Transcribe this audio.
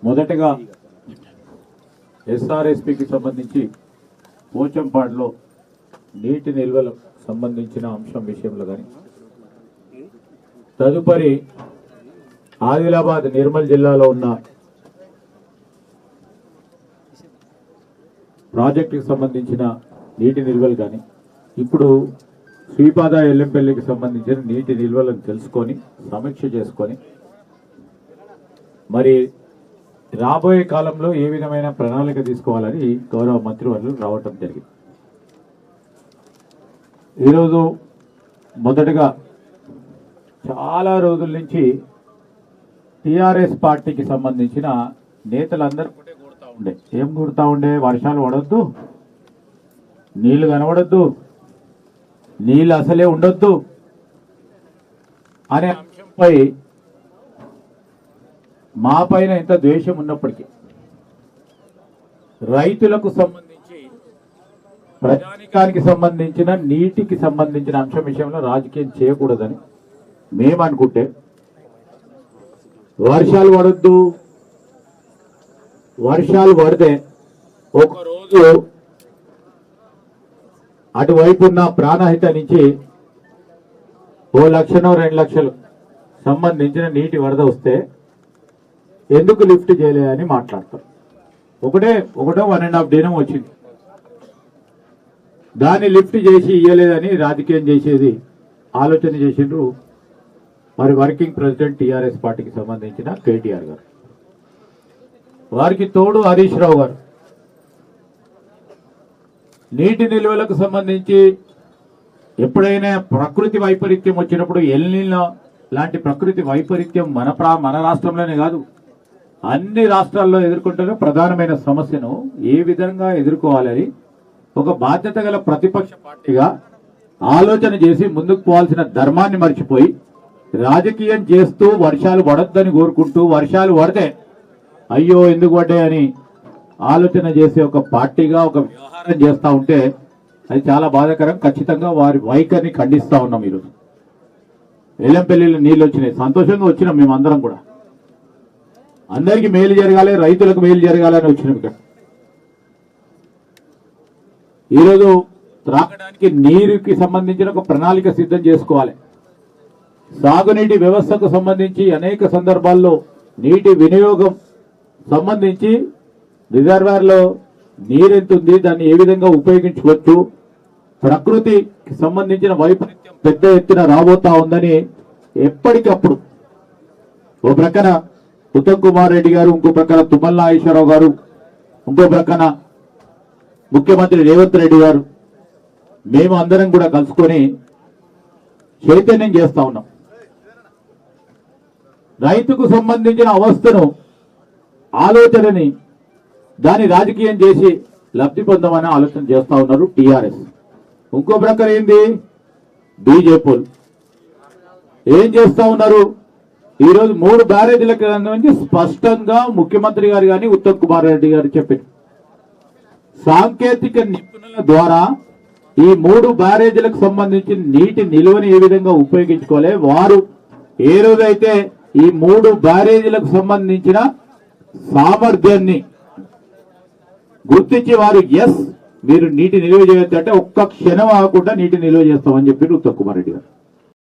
మొదటగా ఎస్ఆర్ఎస్పికి సంబంధించి పోచంపాడులో నీటి నిల్వలకు సంబంధించిన అంశం విషయంలో కానీ, తదుపరి ఆదిలాబాద్ నిర్మల్ జిల్లాలో ఉన్న ప్రాజెక్టుకి సంబంధించిన నీటి నిల్వలు కానీ, ఇప్పుడు శ్రీపాద ఎల్లంపల్లికి సంబంధించిన నీటి నిల్వలను తెలుసుకొని సమీక్ష చేసుకొని మరి రాబోయే కాలంలో ఏ విధమైన ప్రణాళిక తీసుకోవాలని గౌరవ మంత్రివర్యులు రావటం జరిగింది. ఈరోజు మొదటగా చాలా రోజుల నుంచి టిఆర్ఎస్ పార్టీకి సంబంధించిన నేతలందరూ ఏం కొడతా ఉండే, వర్షాలు పడొద్దు, నీళ్లు కనబడొద్దు, నీళ్ళు అసలే ఉండొద్దు అనే అంశంపై మా పైన ఎంత ద్వేషం ఉన్నప్పటికీ రైతులకు సంబంధించి ప్రజానికానికి సంబంధించిన నీటికి సంబంధించిన అంశం విషయంలో రాజకీయం చేయకూడదని మేము అనుకుంటే, వర్షాలు పడొద్దు, వర్షాలు పడితే ఒకరోజు అటువైపు ఉన్న ప్రాణహిత నుంచి 1 లక్షనో 2 లక్షలు సంబంధించిన నీటి వరద వస్తే ఎందుకు లిఫ్ట్ చేయలేదని మాట్లాడతారు. ఒకటో 1.5 దినం వచ్చింది, దాన్ని లిఫ్ట్ చేసి ఇయ్యలేదని రాజకీయం చేసేది ఆలోచన చేసిండ్రు మరి వర్కింగ్ ప్రెసిడెంట్ టిఆర్ఎస్ పార్టీకి సంబంధించిన కేటీఆర్ గారు, వారికి తోడు హరీష్ రావు గారు. నీటి నిల్వలకు సంబంధించి ఎప్పుడైనా ప్రకృతి వైపరీత్యం వచ్చినప్పుడు ఎల్నినో లాంటి ప్రకృతి వైపరీత్యం మన రాష్ట్రంలోనే కాదు అన్ని రాష్ట్రాల్లో ఎదుర్కొంటున్న ప్రధానమైన సమస్యను ఏ విధంగా ఎదుర్కోవాలని ఒక బాధ్యత గల ప్రతిపక్ష పార్టీగా ఆలోచన చేసి ముందుకు పోవాల్సిన ధర్మాన్ని మర్చిపోయి రాజకీయం చేస్తూ వర్షాలు పడొద్దని కోరుకుంటూ వర్షాలు పడితే అయ్యో ఎందుకు పడ్డాయని ఆలోచన చేసే ఒక పార్టీగా ఒక వ్యవహారం చేస్తూ ఉంటే అది చాలా బాధాకరం. ఖచ్చితంగా వారి వైఖరిని ఖండిస్తూ ఉన్నాం. ఈరోజు ఎల్లంపల్లిలో నీళ్ళు వచ్చినాయి, సంతోషంగా వచ్చినాం మేమందరం కూడా, అందరికీ మేలు జరగాలి, రైతులకు మేలు జరగాలని వచ్చినాం. ఇక్కడ ఈరోజు త్రాగడానికి నీరుకి సంబంధించిన ఒక ప్రణాళిక సిద్ధం చేసుకోవాలి. సాగునీటి వ్యవస్థకు సంబంధించి అనేక సందర్భాల్లో నీటి వినియోగం సంబంధించి రిజర్వాయర్లో నీరెంతుంది, దాన్ని ఏ విధంగా ఉపయోగించుకోవచ్చు, ప్రకృతికి సంబంధించిన వైపరీత్యం పెద్ద ఎత్తున రాబోతా ఉందని ఎప్పటికప్పుడు ఓ ప్రక్కన ఉత్తమ్ కుమార్ రెడ్డి గారు, ఇంకో ప్రక్కన తుమ్మల నాగేశ్వరరావు గారు, ఇంకో ప్రక్కన ముఖ్యమంత్రి రేవంత్ రెడ్డి గారు, మేము అందరం కూడా కలుసుకొని చైతన్యం చేస్తా ఉన్నాం. రైతుకు సంబంధించిన అవస్థను ఆలోచనని దాన్ని రాజకీయం చేసి లబ్ధి పొందమని ఆలోచన చేస్తా ఉన్నారు టిఆర్ఎస్. ఇంకో ప్రకారం ఏంది, బీజేపీ ఏం చేస్తా ఉన్నారు, ఈరోజు 3 బ్యారేజీలకు నుంచి స్పష్టంగా ముఖ్యమంత్రి గారు కానీ ఉత్తమ్ కుమార్ రెడ్డి గారు చెప్పారు, సాంకేతిక నిపుణుల ద్వారా ఈ 3 బ్యారేజీలకు సంబంధించిన నీటి నిల్వని ఏ విధంగా ఉపయోగించుకోవాలి, వారు ఏ రోజైతే ఈ 3 బ్యారేజీలకు సంబంధించిన సామర్థ్యాన్ని గుర్తించి వారు ఎస్ మీరు నీటి నిల్వ చేయొచ్చు అంటే ఒక్క క్షణం ఆగకుండా నీటి నిల్వ చేస్తామని చెప్పి ఉత్తమ్ కుమార్ రెడ్డి గారు.